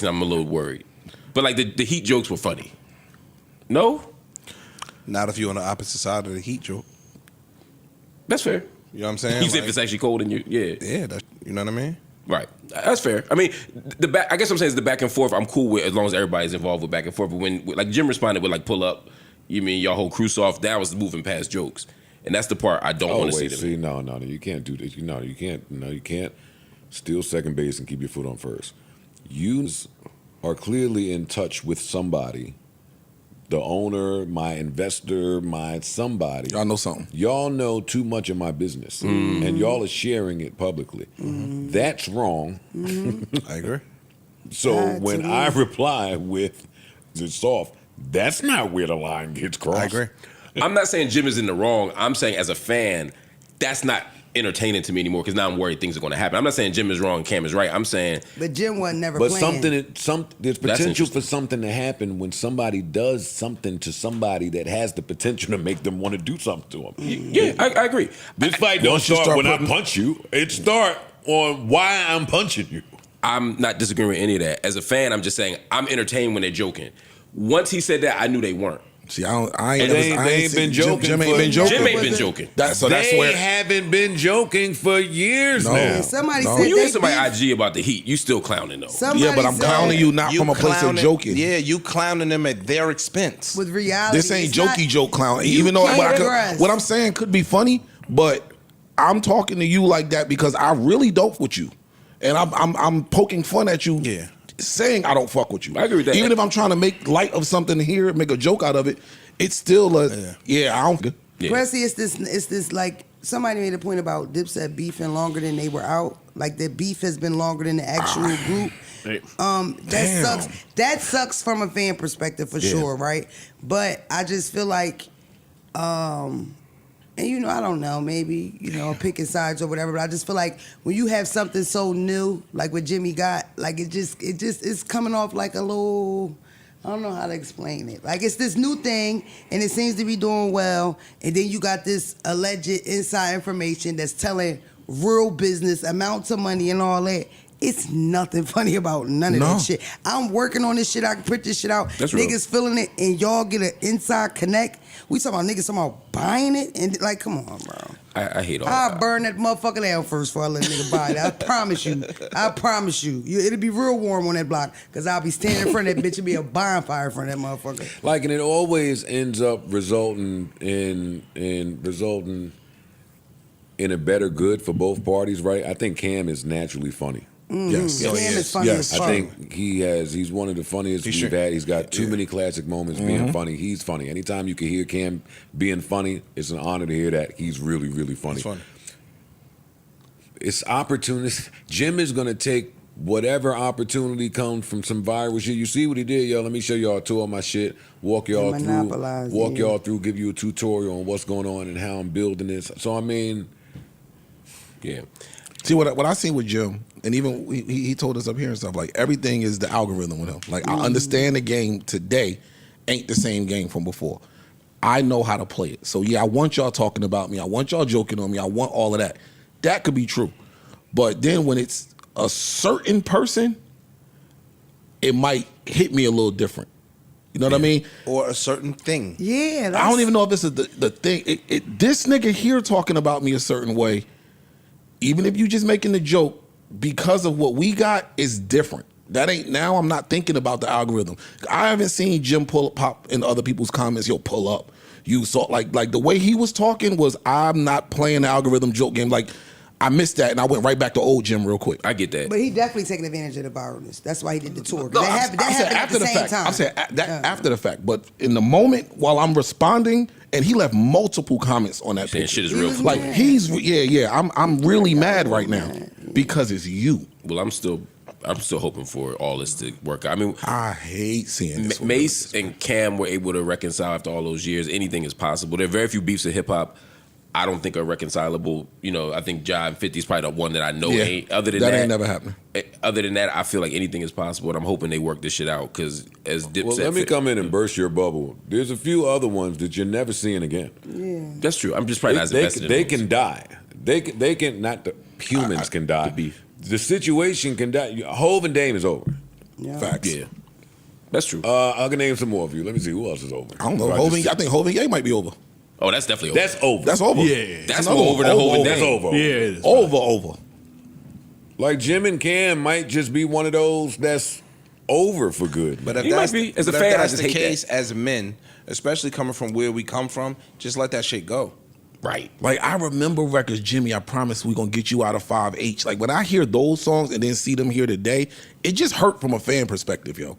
personally, I'm a little worried. But like the Heat jokes were funny. No? Not if you're on the opposite side of the Heat joke. That's fair. You know what I'm saying? Even if it's actually cold and Yeah, that's, you know what I mean? Right. That's fair. I mean, I guess what I'm saying is the back and forth I'm cool with as long as everybody's involved with back and forth. But when, like Jim responded with like pull up, you mean y'all whole crew off, that was moving past jokes. And that's the part I don't want to see. See, no, you can't do this. No, you can't steal second base and keep your foot on first. You are clearly in touch with somebody, the owner, my investor, my somebody. Y'all know something. Y'all know too much of my business, and y'all are sharing it publicly. That's wrong. I agree. So when I reply with it's soft, that's not where the line gets crossed. I agree. I'm not saying Jim is in the wrong. I'm saying as a fan, that's not entertaining to me anymore because now I'm worried things are going to happen. I'm not saying Jim is wrong and Cam is right. I'm saying, but Jim wasn't never. But playing. there's potential for something to happen when somebody does something to somebody that has the potential to make them want to do something to them. Yeah, I agree. This fight don't start when I punch you. It start on why I'm punching you. I'm not disagreeing with any of that. As a fan, I'm just saying I'm entertained when they're joking. Once he said that, I knew they weren't. See, I ain't been joking. Jim ain't been joking. Jim ain't been joking. That's they where haven't been joking for years now. Yeah, somebody said When you they hit somebody IG about the Heat, you still clowning though. Somebody but I'm clowning you not from a place of joking. Yeah, you clowning them at their expense. with reality. This ain't it's jokey not- joke clown. You Even though can't regress. what I'm saying could be funny, but I'm talking to you like that because I really don't with you, and I'm poking fun at you. Yeah. Saying I don't fuck with you. I agree with that. Even if I'm trying to make light of something here, make a joke out of it, it's still I don't. Yeah. Presley, it's this like somebody made a point about Dipset beefing longer than they were out. Like their beef has been longer than the actual group. That sucks. That sucks from a fan perspective for sure, right? But I just feel like, and I don't know, maybe picking sides or whatever. But I just feel like when you have something so new, like what Jimmy got, like it's coming off like a little. I don't know how to explain it. Like it's this new thing, and it seems to be doing well. And then you got this alleged inside information that's telling real business amounts of money and all that. It's nothing funny about none of that shit. I'm working on this shit. I can print this shit out. That's niggas real. feeling it, and y'all get an inside connect. We talking about niggas talking about buying it, and like, come on, bro. I hate all I'll that. burn that motherfucker down first before I let a nigga buy it. I promise you. I promise you. It'll be real warm on that block because I'll be standing in front of that bitch and be a bonfire in front of that motherfucker. Like, and it always ends up resulting in a better good for both parties, right? I think Cam is naturally funny. Yes. Cam is funny as fuck. I think he's one of the funniest we've had. He's got too many classic moments being funny. He's funny. Anytime you can hear Cam being funny, it's an honor to hear that. He's really, really funny. It's funny. It's opportunist. Jim is going to take whatever opportunity comes from some viral shit. You see what he did, yo? Let me show y'all a tour of my shit. Walk y'all through, give you a tutorial on what's going on and how I'm building this. So, I mean, yeah. See what I seen with Jim, and even he told us up here and stuff, like everything is the algorithm with him. Like I understand the game today ain't the same game from before. I know how to play it. So yeah, I want y'all talking about me. I want y'all joking on me. I want all of that. That could be true. But then when it's a certain person, it might hit me a little different. You know what I mean? Or a certain thing. Yeah. I don't even know if this is the thing. This nigga here talking about me a certain way, even if you just making the joke, because of what we got, is different. That ain't, now I'm not thinking about the algorithm. I haven't seen Jim pop in other people's comments, pull up. You saw, like the way he was talking was, I'm not playing the algorithm joke game. Like, I missed that, and I went right back to old Jim real quick. I get that. But he definitely taking advantage of the viralness. That's why he did the tour. No, That happened at the same time. I'm saying after the fact. But in the moment, while I'm responding, and he left multiple comments on that Saying picture. shit is real. Like, I'm really mad right now because it's you. Well, I'm still hoping for all this to work out. I mean, I hate seeing this. Mace and Cam were able to reconcile after all those years. Anything is possible. There are very few beefs in hip hop I don't think are reconcilable. I think Ja and 50 is probably the one that I know ain't. Other than that, ain't never happening. Other than that, I feel like anything is possible, and I'm hoping they work this shit out. Because as Dipset, well, let me come in and burst your bubble. There's a few other ones that you're never seeing again. Yeah, that's true. I'm just probably not as invested. They can die. They can not. The humans can die. The beef. The situation can die. Hove and Dame is over. Yeah. Facts. Yeah, that's true. I can name some more of you. Let me see who else is over. I don't know. So Hov just- I think Hov and Ye might be over. Oh, that's definitely over. That's over. That's over. Yeah. That's another more one. over than Hov and That's Dame. over. Yeah, it is. Over. Like Jim and Cam might just be one of those that's over for good. But if He might that's, be. As a but if fan, I that's just the hate case, that. as men, especially coming from where we come from, just let that shit go. Right. Like, I remember records, Jimmy, I promise we gonna get you out of 5H. Like, when I hear those songs and then see them here today, it just hurt from a fan perspective, yo.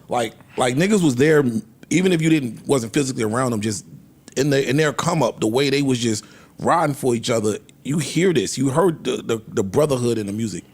Like niggas was there, even if you wasn't physically around them, just in their come up, the way they was just riding for each other. You hear this, you heard the brotherhood in the music.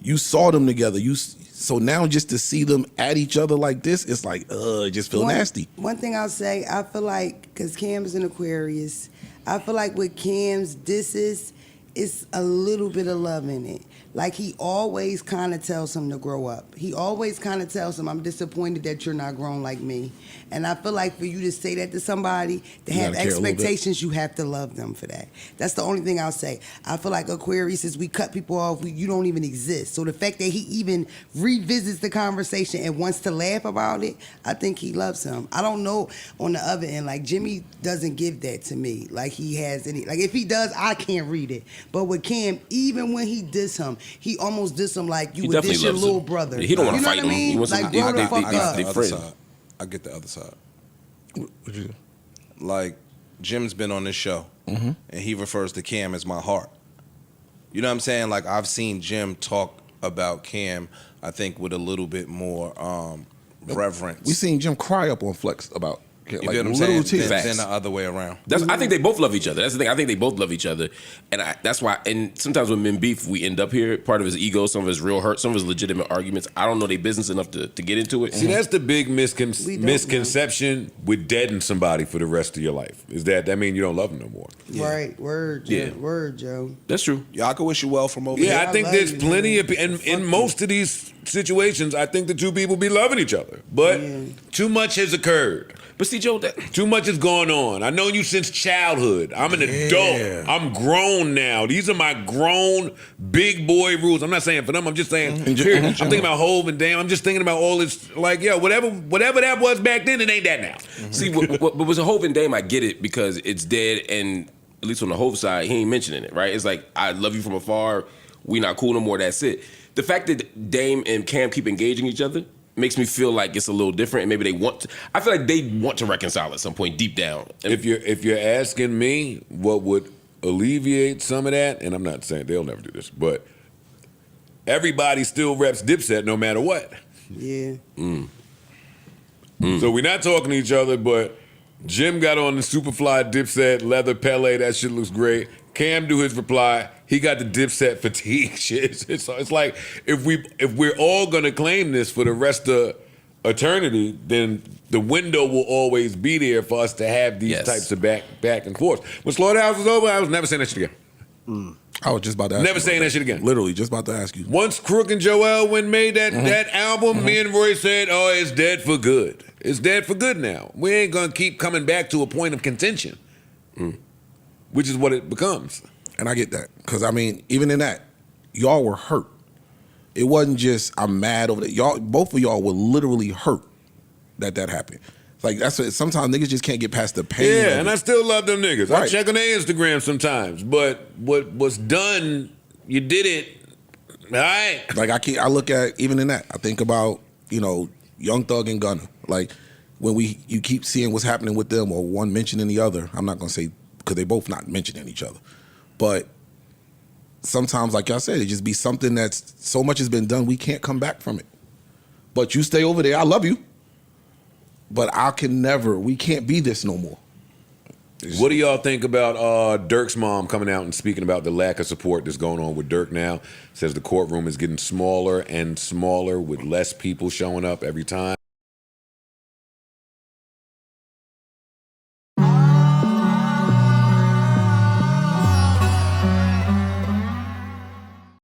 You saw them together. So now just to see them at each other like this, it's like, it just feel nasty. One thing I'll say, I feel like, because Cam's an Aquarius, I feel like with Cam's disses, it's a little bit of love in it. Like, he always kind of tells him to grow up. He always kind of tells him, I'm disappointed that you're not grown like me. And I feel like for you to say that to somebody, to You have gotta care a little bit. expectations, you have to love them for that. That's the only thing I'll say. I feel like Aquarius, as we cut people off, you don't even exist. So the fact that he even revisits the conversation and wants to laugh about it, I think he loves him. I don't know on the other end, like Jimmy doesn't give that to me. Like he has any, like if he does, I can't read it. But with Cam, even when he diss him, he almost diss him like you He would diss definitely your loves little him. brother. He don't wanna You know fight what I him. He mean? wants to- Like they- grow the they- fuck I got up. they the other friends. side. I get the other side. What you do? Like, Jim's been on this show, Mm-hmm. and he refers to Cam as my heart. You know what I'm saying? Like, I've seen Jim talk about Cam, I think, with a little bit more reverence. We seen Jim cry up on Flex about you like get what I'm literal saying? tears. Than the other way around. I think they both love each other. That's the thing. I think they both love each other, and that's why. And sometimes when men beef, we end up here. Part of his ego, some of his real hurt, some of his legitimate arguments. I don't know their business enough to get into it. See, that's the big We don't misconception with deading somebody for the rest of your life. Is that mean you don't love them no more? Right, word, Joe. Yeah. Word, Joe. That's true. Y'all can wish you well from over Yeah, here. I think love there's you, plenty man. of and Fuck in you. most of these situations, I think the two people be loving each other, but Yeah. too much has occurred. But see, Joe, Too much has gone on. I known you since childhood. I'm an adult. I'm grown now. These are my grown big boy rules. I'm not saying for them. I'm just saying. Period. I'm thinking about Hov and Dame. I'm just thinking about all this. Like, yo, whatever that was back then, it ain't that now. see, what was a Hov and Dame? I get it because it's dead, and at least on the Hov side, he ain't mentioning it, right? It's like I love you from afar. We not cool no more. That's it. The fact that Dame and Cam keep engaging each other makes me feel like it's a little different, and maybe they want to. I feel like they want to reconcile at some point deep down. And If you're asking me what would alleviate some of that, and I'm not saying they'll never do this, but everybody still reps Dipset no matter what. Yeah. So we're not talking to each other, but Jim got on the Superfly Dipset leather Pele. That shit looks great. Cam do his reply. He got the Dipset fatigue shit. It's like if we're all gonna claim this for the rest of eternity, then the window will always be there for us to have these Yes. types of back and forth. When Slaughterhouse was over, I was never saying that shit again. I was just about to ask Never you saying about that shit again. Literally, just about to ask you. Once Crook and Joel when made that album, me and Roy said, "Oh, it's dead for good. It's dead for good now. We ain't gonna keep coming back to a point of contention, which is what it becomes." And I get that. Because, I mean, even in that, y'all were hurt. It wasn't just, I'm mad over that. Y'all, both of y'all were literally hurt that happened. Like, that's what, sometimes niggas just can't get past the pain. Yeah, of and it. I still love them niggas. I Right. check on their Instagram sometimes, but what was done, you did it. All right. Like, I look at, even in that, I think about, Young Thug and Gunna. Like, when you keep seeing what's happening with them or one mentioning the other, I'm not going to say, because they both not mentioning each other. But sometimes, like y'all said, it just be something that's, so much has been done, we can't come back from it. But you stay over there, I love you. But we can't be this no more. What do y'all think about Dirk's mom coming out and speaking about the lack of support that's going on with Dirk now? Says the courtroom is getting smaller and smaller with less people showing up every time.